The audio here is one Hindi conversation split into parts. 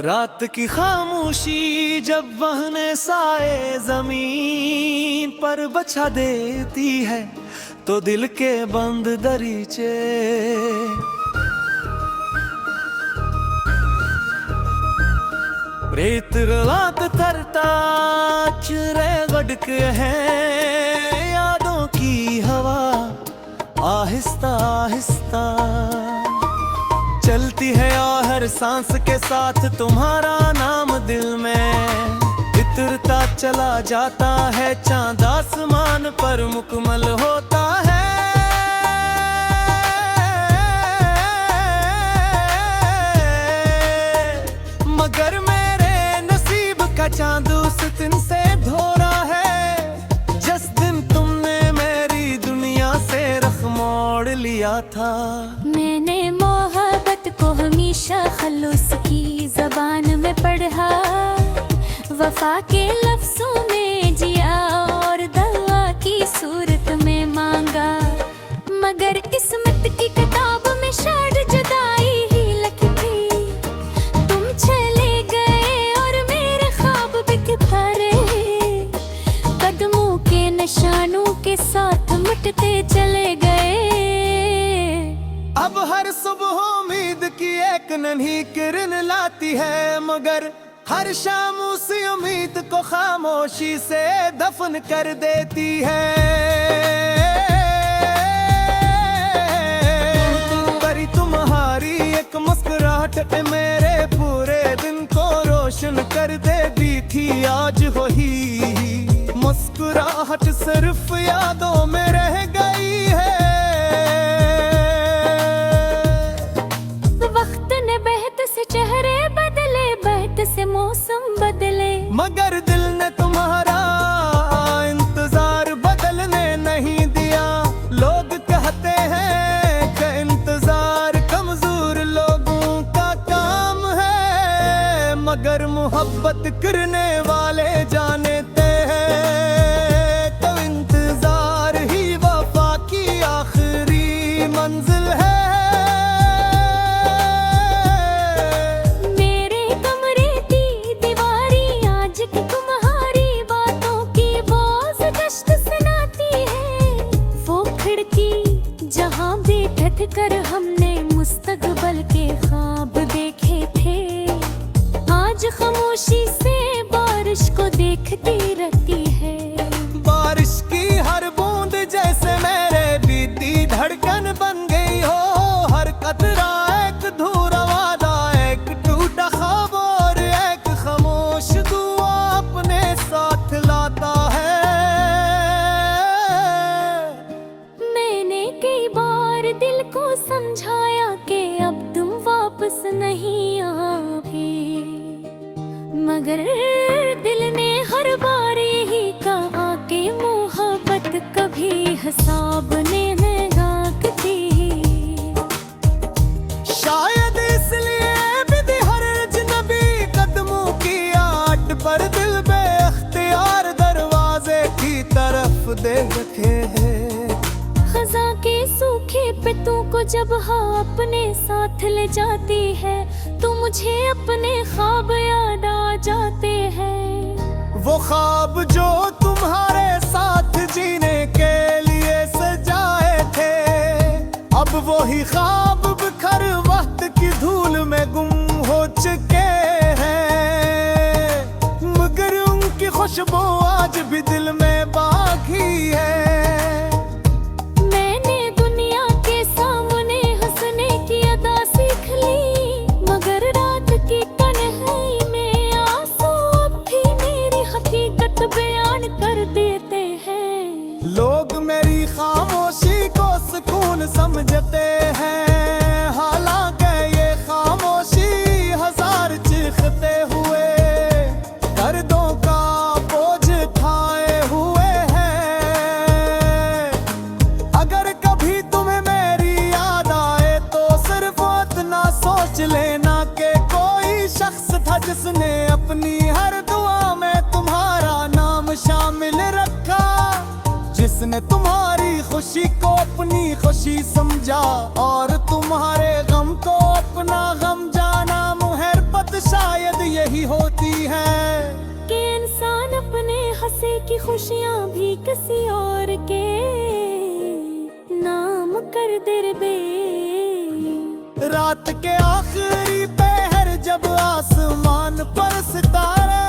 रात की खामोशी जब वहने साए जमीन पर बचा देती है तो दिल के बंद दरीचे रेत रात तरता चुरे गड़क है यादों की हवा आहिस्ता आहिस्ता चलती है और हर सांस के साथ तुम्हारा नाम दिल में इतरता चला जाता है चांद आसमान पर मुकम्मल होता है। मगर मेरे नसीब का चांद उस दिन से धोरा है जिस दिन तुमने मेरी दुनिया से रख मोड़ लिया था। मैंने मोहब्बत को हमेशा खलूस की जबान में पढ़ा, वफा के लफ्जों में जिया और दवा की सूरत में मांगा। मगर किस्मत की किताब में शायद जुदाई ही लिखी थी। तुम चले गए और मेरे ख्वाब बिक भरे कदमों के निशानों के साथ मिटते चले गए। अब हर सुबह उम्मीद की एक नन्ही किरण लाती है, मगर हर शाम उसी उम्मीद को खामोशी से दफन कर देती है। परी तुम्हारी एक मुस्कुराहट मेरे पूरे दिन को रोशन कर देती थी। आज वही मुस्कुराहट सिर्फ यादों में रह गई है। चेहरे बदले बहत से मौसम बदले, मगर दिल ने तुम्हारा इंतजार बदलने नहीं दिया। लोग कहते हैं कि इंतजार कमजोर लोगों का काम है, मगर मोहब्बत करने वाले जानते हैं तो इंतजार ही वफा की आखिरी मंजिल है। जहाँ बैठ कर हमने मुस्तकबल के ख्वाब देखे थे, आज खामोशी से बारिश को देखती रहती है। बारिश की हर बूंद जैसे मेरे बीती धड़कन बन गई हो। हर कतरा एक धूरा वादा, एक टूटा ख्वाब और एक खामोश दुआ अपने साथ लाता है। दिल को समझाया कि अब तुम वापस नहीं आओगे, मगर दिल ने हर बार यही कहा कि मोहब्बत कभी हिसाब ने गाती। शायद इसलिए भी हर अजनबी कदमों की आट पर दिल बेख्तियार दरवाजे की तरफ दे रखे हैं। खज़ां के सूखे पत्तों को जब हवा अपने साथ ले जाती है तो मुझे अपने ख्वाब याद आ जाते हैं। वो ख्वाब जो तुम्हारे साथ जीने के लिए सजाए थे, अब वही ख्वाब बिखर वक्त की धूल में गुम हो चुके हैं। मगर उनकी खुशबू आज भी दिल में बाकी है। लोग मेरी खामोशी को सुकून समझते हैं, हालांकि ये खामोशी हजार चीखते हुए दर्दों का बोझ उठाए हुए है। अगर कभी तुम्हें मेरी याद आए तो सिर्फ इतना सोच लेना कि कोई शख्स था जिसने अपनी हर दुआ में तुम्हारा नाम शामिल रखा, जिसने तुम्हारी खुशी को अपनी खुशी समझा और तुम्हारे गम को अपना गम जाना। मुहब्बत शायद यही होती है कि इंसान अपने हंसे की खुशियाँ भी किसी और के नाम कर दे बे। रात के आखिरी पहर जब आसमान पर सितारे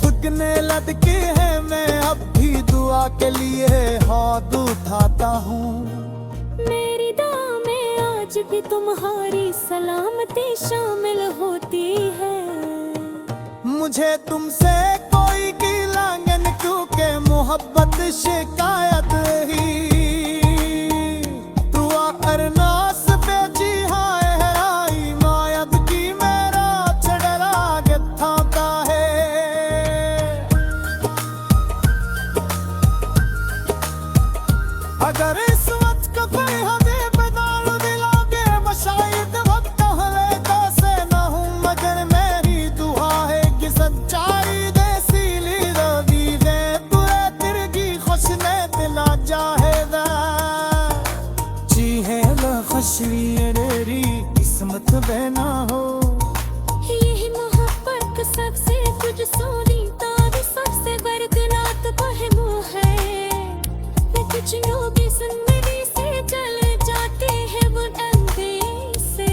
दुगने लटके हैं, मैं अब भी दुआ के लिए हाथ उठाता हूँ। मेरी दुआ में आज भी तुम्हारी सलामती शामिल होती है। मुझे तुमसे कोई गिलांगन क्योंकि मोहब्बत शिकायत ही दुआ अरनास पे जी हाय हराई मायद की मेरा छड़रा गत्था है। अगर इस वक्त का कोई हमें बदाल दिलागे मशाहिद वक्त हले कैसे ना हूँ, मगर मेरी दुआ है कि सच्चाई दे सीली रवि दे तुरे तिरगी खुश ने दिला जाहेदा जी है लखशरी रेरी किस्मत बना हो। यही मोहब्बत सबसे कुछ सोनी तारी सबसे बरकरार पहलू है। कुछ लोग जिंदगी से चले जाते हैं बुलंदी से,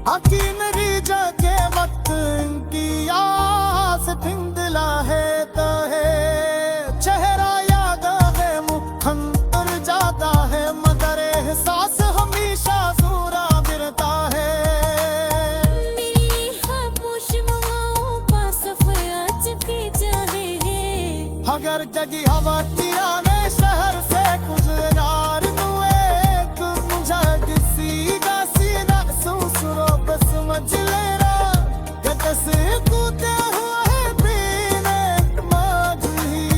आकी मेरी जाके वक्त इनकी आस पिंगला है तो है चेहरा याद है मुखन उड़ जाता है, मगर एहसास हमेशा सूरा गिरता है। मेरी खामोश मुहाओं का सफर आज के जाने अगर जगी हवा तिराने शहर से गुजरार एक मुझे गासी ना सुसुरो बस मजलेरा गतस कूदे हुआ है पीने माधुरी।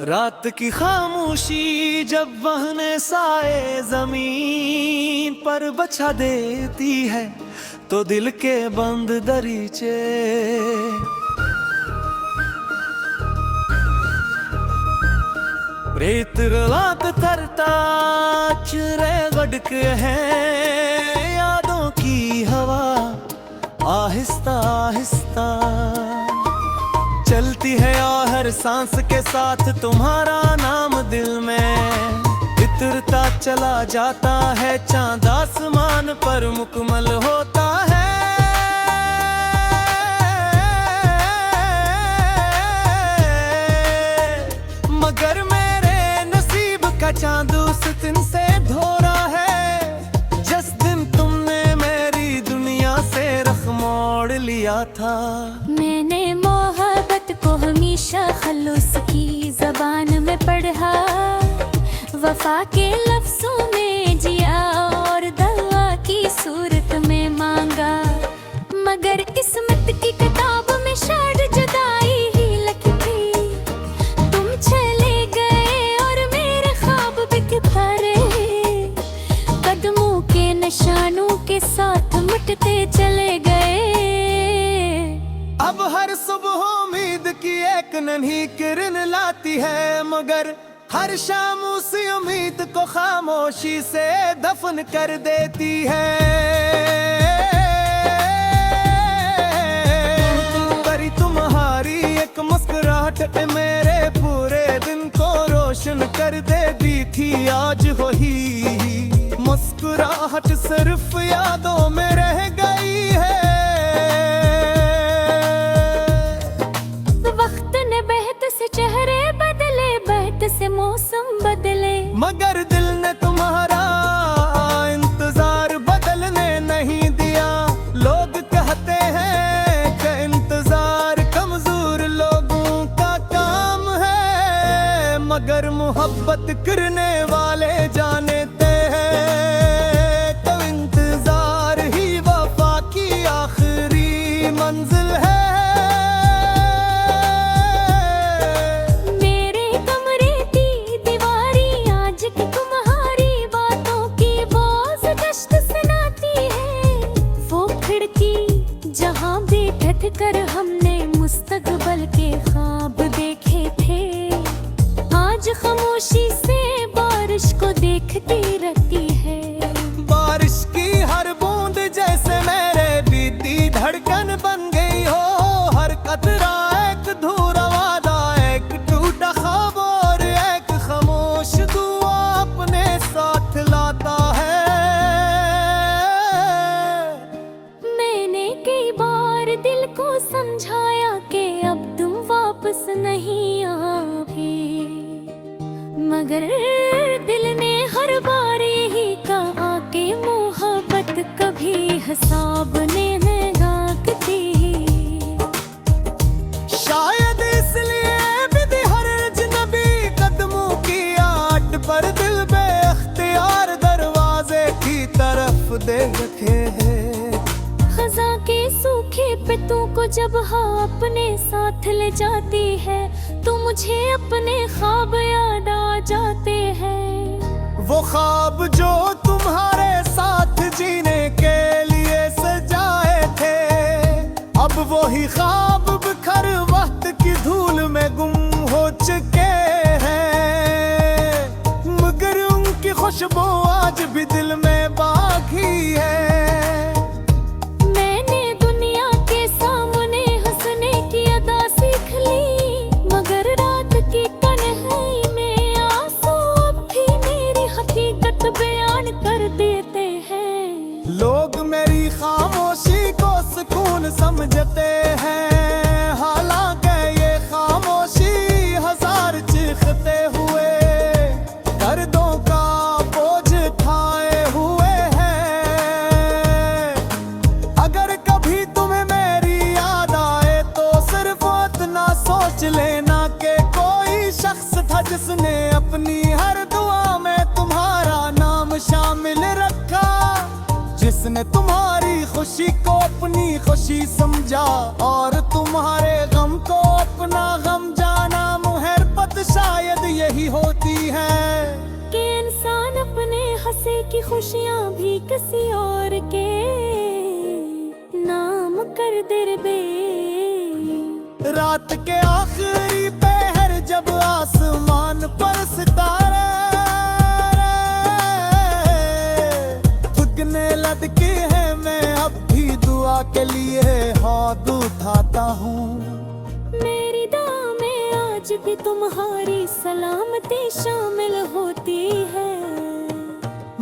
रात की खामोशी जब बहने साए जमीन पर बचा देती है तो दिल के बंद दरीचे रेत रात तरता चुरे गड़क है यादों की हवा आहिस्ता आहिस्ता चलती है और हर सांस के साथ तुम्हारा नाम दिल में इतरता चला जाता है चांद आसमान पर मुकम्मल होता है। मगर मेरे नसीब का चांद उस दिन से धोरा है जिस दिन तुमने मेरी दुनिया से रख मोड़ लिया था। मैंने मोहब्बत को हमेशा खलूस की जबान में पढ़ा, वफा के लफ्जों में जिया और दवा की सूरत में मांगा, मगर किस्मत की किताब में शायद जुदाई ही लिखी थी। तुम चले गए और मेरे ख्वाब बिक भरे कदमों के निशानों के साथ मिटते चले गए। अब हर सुबह उम्मीद की एक नन्ही किरण लाती है, मगर हर शाम उसी उम्मीद को खामोशी से दफन कर देती है। करी तुम्हारी एक मुस्कुराहट मेरे पूरे दिन को रोशन कर देती थी, आज वही मुस्कुराहट सिर्फ यादों में रह गई है। चेहरे बदले बहत से मौसम बदले, मगर दिल ने तुम्हारा इंतजार बदलने नहीं दिया। लोग कहते हैं कि इंतजार कमजोर लोगों का काम है, मगर मोहब्बत करने वाले जानते हैं तो इंतजार ही वफा कर हमने मुस्तकबल के ख्वाब देखे थे। आज खामोशी से बारिश को देखती रहती है। बारिश की हर बूंद जैसे मेरे बीती धड़कन बन गई हो। हर कतरा एक धूरा वादा, एक टूटा ख्वाब और एक खामोश दुआ अपने साथ लाता है। मैंने कई बार दिल को समझाया कि अब तुम वापस नहीं आओगे, मगर दिल ने हर बार यही कहा कि मोहब्बत कभी हिसाब ने गाती। शायद इसलिए भी हर अजनबी कदमों की आट पर दिल बेख्तियार दरवाजे की तरफ दे रखे हैं। खजा के सूखे पत्तों को जब हाँ अपने साथ ले जाती है तो मुझे अपने ख्वाब याद आ जाते हैं। वो ख्वाब जो तुम्हारे साथ जीने के लिए सजाए थे, अब वही ख्वाब बिखर वक्त की धूल में गुम हो चुके हैं। मगर उनकी खुशबू आज भी दिल में बाकी है। मैंने दुनिया के सामने हंसने की अदा सीख ली, मगर रात की तन्हाई में आंसू अब भी मेरी हकीकत बयान कर देते हैं। लोग मेरी खामोशी को सुकून समझते हैं, हालांकि ये खामोशी हजार चीखते हुए दर्दों का बोझ उठाए हुए हैं। अगर कभी तुम्हें मेरी याद आए तो सिर्फ इतना सोच लेना कि कोई शख्स था जिसने अपनी हर दुआ में तुम्हारा नाम शामिल रखा, जिसने तुम्हारी खुशी को अपनी खुशी समझा और तुम्हारे गम को अपना गम जाना। मुहब्बत शायद यही होती है कि इंसान अपने हंसे की खुशियां भी किसी और के नाम कर दे बे। रात के आखिरी पहर जब आसमान पर सितारे उगने लटके हैं, मैं अब भी दुआ के लिए हाथ उठाता हूँ। मेरी दुआ में आज भी तुम्हारी सलामती शामिल होती है।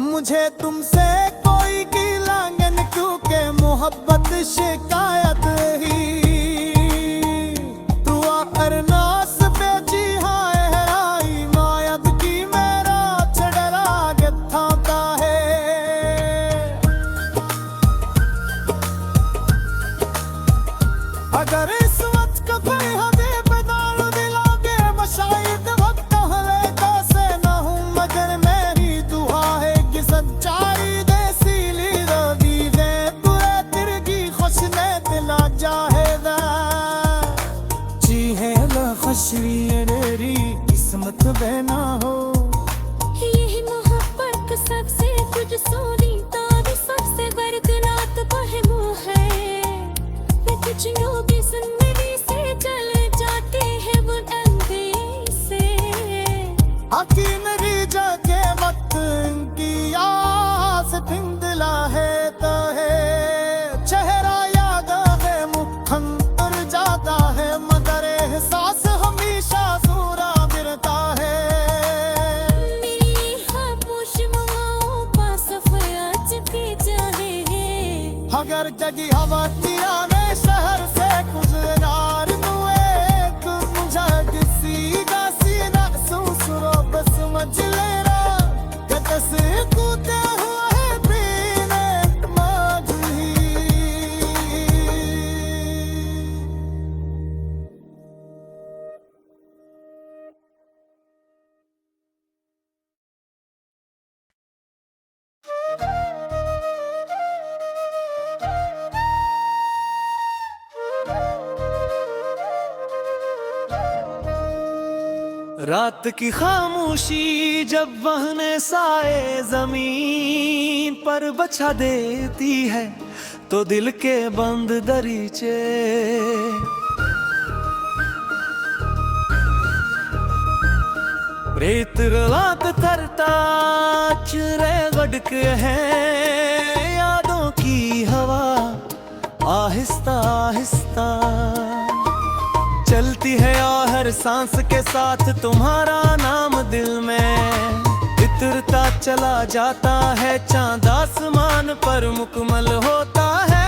मुझे तुमसे कोई गिलांगन क्योंकि मोहब्बत शिकायत ही दुआ अरनास बेची हाय हराई मायद की मेरा छड़रा गत्था है। अगर इस वक्त का कोई हमें बदाल दिलागे शायद वक्त हले कैसे ना हूँ, मगर मेरी दुआ है कि सच्चाई देसी लीदी दे तुरे तिरगी खुश ने दिला जाहेदा जी है लखशरी मेरी किस्मत बना हो। यही मोहब्बत सबसे कुछ सोनी तारी सबसे बरकरार पहलू है। कुछ लोग जिंदगी से चल जाते हैं वो अंधेरे से, आकी मेरी जगह वक्त की आस धुंधला है तो है। चेहरा याद है मुखम तर जाता है, मगर एहसास हमेशा सूरा गिरता है। मेरी खामोश मौओं का सफर आज भी जाने है। अगर जगी हवा तिराने शहर से गुजरार एक मुझे सीधा सीधा सुसुरो बस समझ लेना कतस कूदे हुए पीने माधुरी। रात की खामोशी जब बहने साए जमीन पर बचा देती है, तो दिल के बंद दरीचे रेत गलात तरता चुरे गड़क है यादों की हवा आहिस्ता आहिस्ता चलती है और हर सांस के साथ तुम्हारा नाम दिल में इतरता चला जाता है चांद आसमान पर मुकम्मल होता है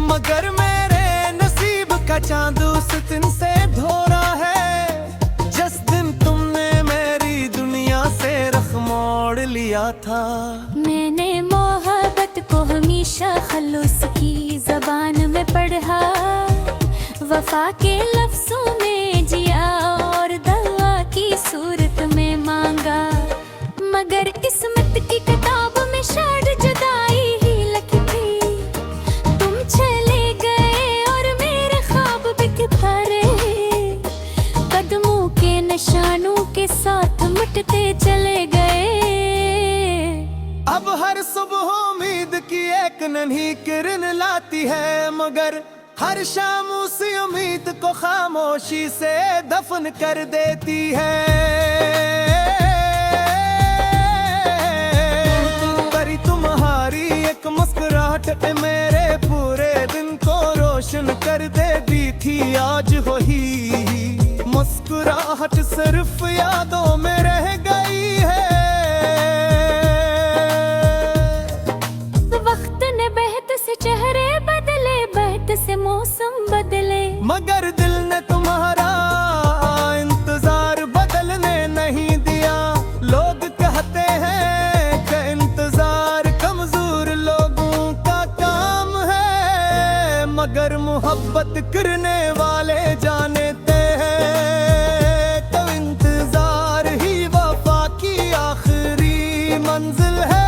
मगर मेरे नसीब का चांद उस दिन से धोरा है जिस दिन तुमने मेरी दुनिया से रख मोड़ लिया था। मैंने मोहब्बत को हमेशा खलूस की जबान में पढ़ा, वफा के लफ्जों में जिया और दवा की सूरत में मांगा। मगर किस्मत की किताब में शायद जुदाई ही लिखी थी। तुम चले गए और मेरे ख्वाब बिक भरे, कदमों के निशानों के साथ मिटते चले गए। अब हर सुबह उम्मीद की एक नन्ही किरण लाती है, मगर हर शाम उसी उम्मीद को खामोशी से दफन कर देती है। परी तुम्हारी एक मुस्कुराहट मेरे पूरे दिन को रोशन कर देती थी। आज वही मुस्कुराहट सिर्फ यादों में रह गई है। चेहरे बदले, बहत से मौसम बदले, मगर दिल ने तुम्हारा इंतजार बदलने नहीं दिया। लोग कहते हैं कि इंतजार कमजोर लोगों का काम है, मगर मोहब्बत करने वाले जानते हैं तो इंतजार ही वफा की आखिरी मंजिल है।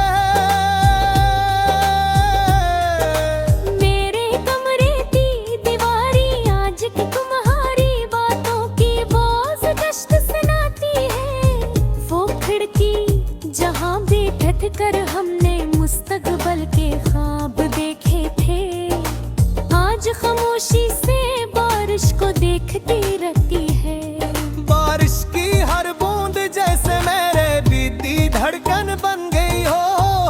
जहाँ बैठ कर हमने मुस्तकबल के ख्वाब देखे थे, आज खामोशी से बारिश को देखती रहती है। बारिश की हर बूंद जैसे मेरे बीती धड़कन बन गई हो।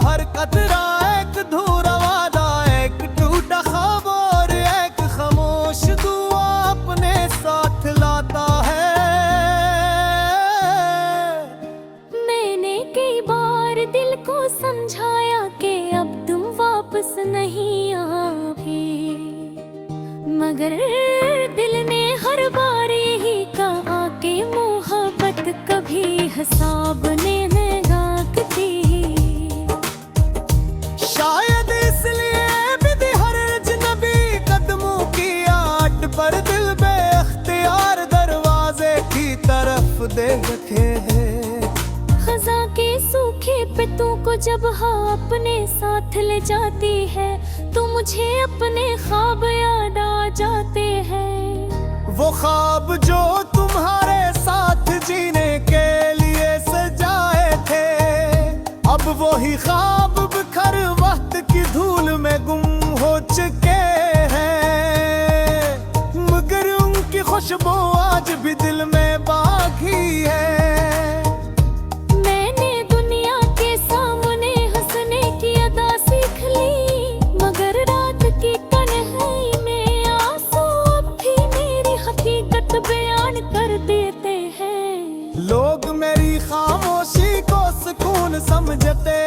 हर कतरा एक धूरा वादा, एक टूटा ख्वाब और एक खामोश दुआ अपने साथ लाता है। दिल को समझाया कि अब तुम वापस नहीं आओगे, मगर दिल ने हर बार यही कहा कि मोहब्बत कभी हिसाब ने लगाती। शायद इसलिए भी हर अजनबी कदमों की आट पर दिल बेख्तियार दरवाजे की तरफ दे रखे हैं। खज़ां के सूखे पत्तों को जब हाँ अपने साथ ले जाती है, तो मुझे अपने ख्वाब याद आ जाते हैं। वो ख्वाब जो तुम्हारे साथ जीने के लिए सजाए थे, अब वही ख्वाब बिखर वक्त की धूल में गुम हो चुके हैं। मगर उनकी खुशबू आज भी दिल में बाकी है। लोग मेरी खामोशी को सुकून समझते